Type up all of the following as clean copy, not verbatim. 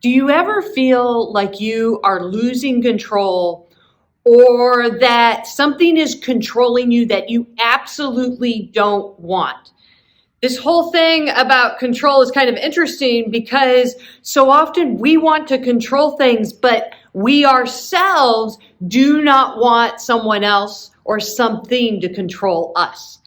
Do you ever feel like you are losing control or that something is controlling you that you absolutely don't want? This whole thing about control is kind of interesting because so often we want to control things, but we ourselves do not want someone else or something to control us.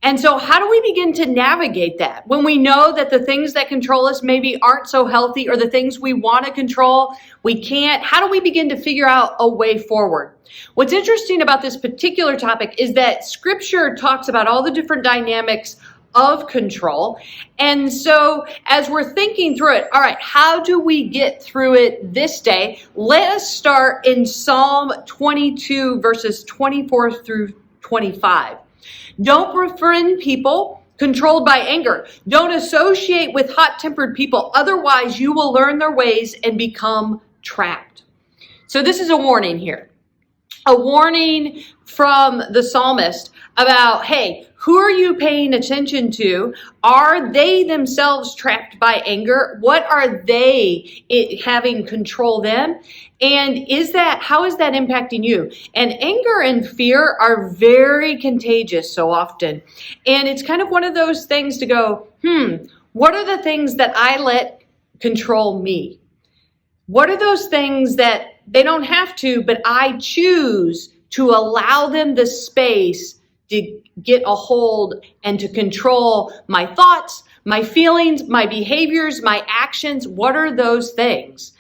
And so how do we begin to navigate that when we know that the things that control us maybe aren't so healthy, or the things we want to control, we can't? How do we begin to figure out a way forward? What's interesting about this particular topic is that Scripture talks about all the different dynamics of control. And so as we're thinking through it, all right, how do we get through it this day? Let us start in Psalm 22, verses 24 through 25. Don't befriend people controlled by anger. Don't associate with hot-tempered people. Otherwise, you will learn their ways and become trapped. So this is a warning here. A warning from the psalmist about, hey, who are you paying attention to? Are they themselves trapped by anger? What are they having control them? And how is that impacting you? And anger and fear are very contagious so often. And it's kind of one of those things to go, what are the things that I let control me? What are those things that they don't have to, but I choose to allow them the space to get a hold and to control my thoughts, my feelings, my behaviors, my actions? What are those things?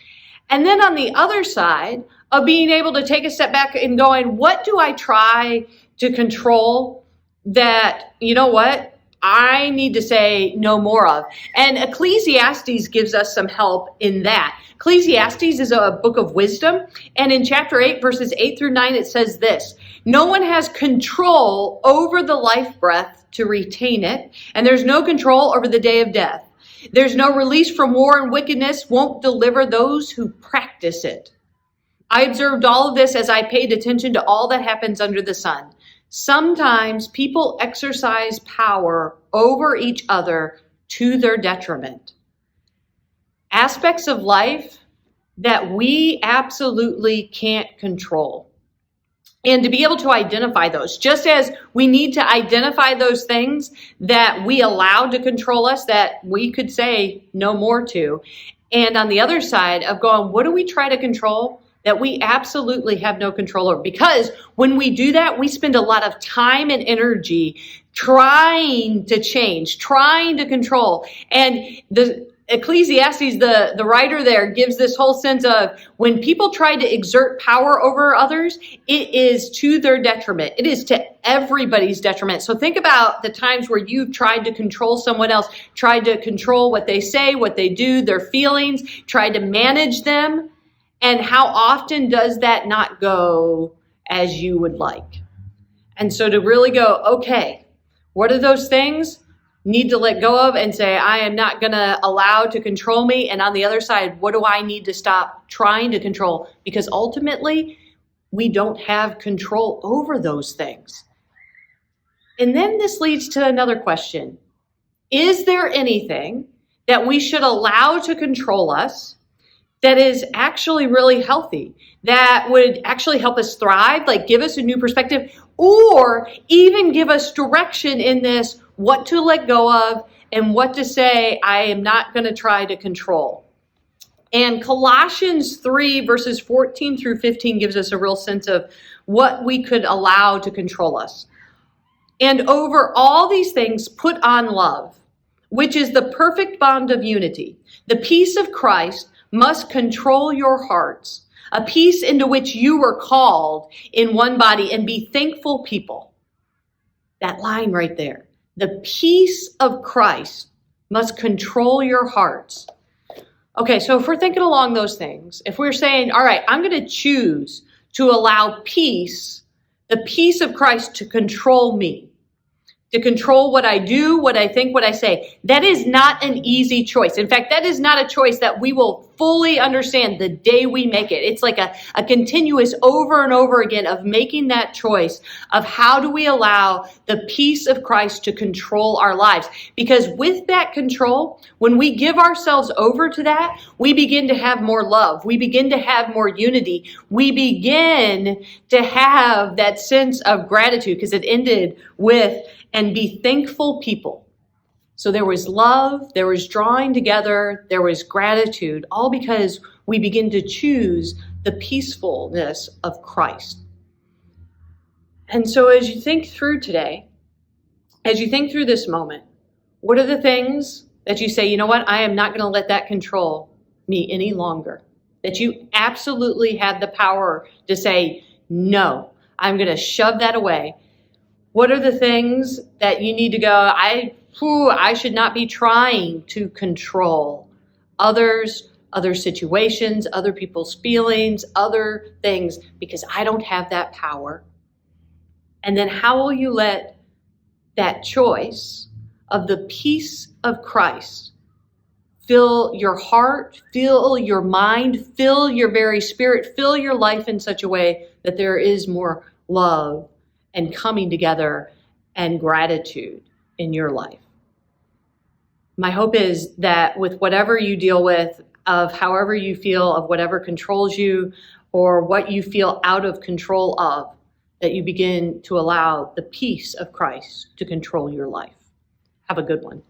And then on the other side of being able to take a step back and going, what do I try to control that, you know what, I need to say no more of? And Ecclesiastes gives us some help in that. Ecclesiastes is a book of wisdom. And in chapter 8, verses 8 through 9, it says this: no one has control over the life breath to retain it, and there's no control over the day of death. There's no release from war, and wickedness won't deliver those who practice it. I observed all of this as I paid attention to all that happens under the sun. Sometimes people exercise power over each other to their detriment. Aspects of life that we absolutely can't control. And to be able to identify those, just as we need to identify those things that we allow to control us, that we could say no more to. And on the other side of going, what do we try to control that we absolutely have no control over? Because when we do that, we spend a lot of time and energy trying to change, trying to control. And the Ecclesiastes, the writer there, gives this whole sense of when people try to exert power over others, it is to their detriment. It is to everybody's detriment. So think about the times where you've tried to control someone else, tried to control what they say, what they do, their feelings, tried to manage them. And how often does that not go as you would like? And so to really go, okay, what are those things? Need to let go of and say, I am not going to allow to control me. And on the other side, what do I need to stop trying to control? Because ultimately, we don't have control over those things. And then this leads to another question. Is there anything that we should allow to control us that is actually really healthy, that would actually help us thrive, like give us a new perspective, or even give us direction in this, what to let go of and what to say, I am not going to try to control? And Colossians 3, verses 14 through 15 gives us a real sense of what we could allow to control us. And over all these things, put on love, which is the perfect bond of unity. The peace of Christ must control your hearts, a peace into which you were called in one body, and be thankful people. That line right there. The peace of Christ must control your hearts. Okay, so if we're thinking along those things, if we're saying, all right, I'm going to choose to allow peace, the peace of Christ, to control me, to control what I do, what I think, what I say. That is not an easy choice. In fact, that is not a choice that we will fully understand the day we make it. It's like a continuous over and over again of making that choice of how do we allow the peace of Christ to control our lives. Because with that control, when we give ourselves over to that, we begin to have more love. We begin to have more unity. We begin to have that sense of gratitude, because it ended with, and be thankful people. So there was love, there was drawing together, there was gratitude, all because we begin to choose the peacefulness of Christ. And so as you think through today, as you think through this moment, what are the things that you say, you know what, I am not going to let that control me any longer? That you absolutely have the power to say, no, I'm going to shove that away. What are the things that you need to go, I should not be trying to control others, other situations, other people's feelings, other things, because I don't have that power. And then how will you let that choice of the peace of Christ fill your heart, fill your mind, fill your very spirit, fill your life in such a way that there is more love and coming together and gratitude in your life? My hope is that with whatever you deal with, of however you feel, of whatever controls you, or what you feel out of control of, that you begin to allow the peace of Christ to control your life. Have a good one.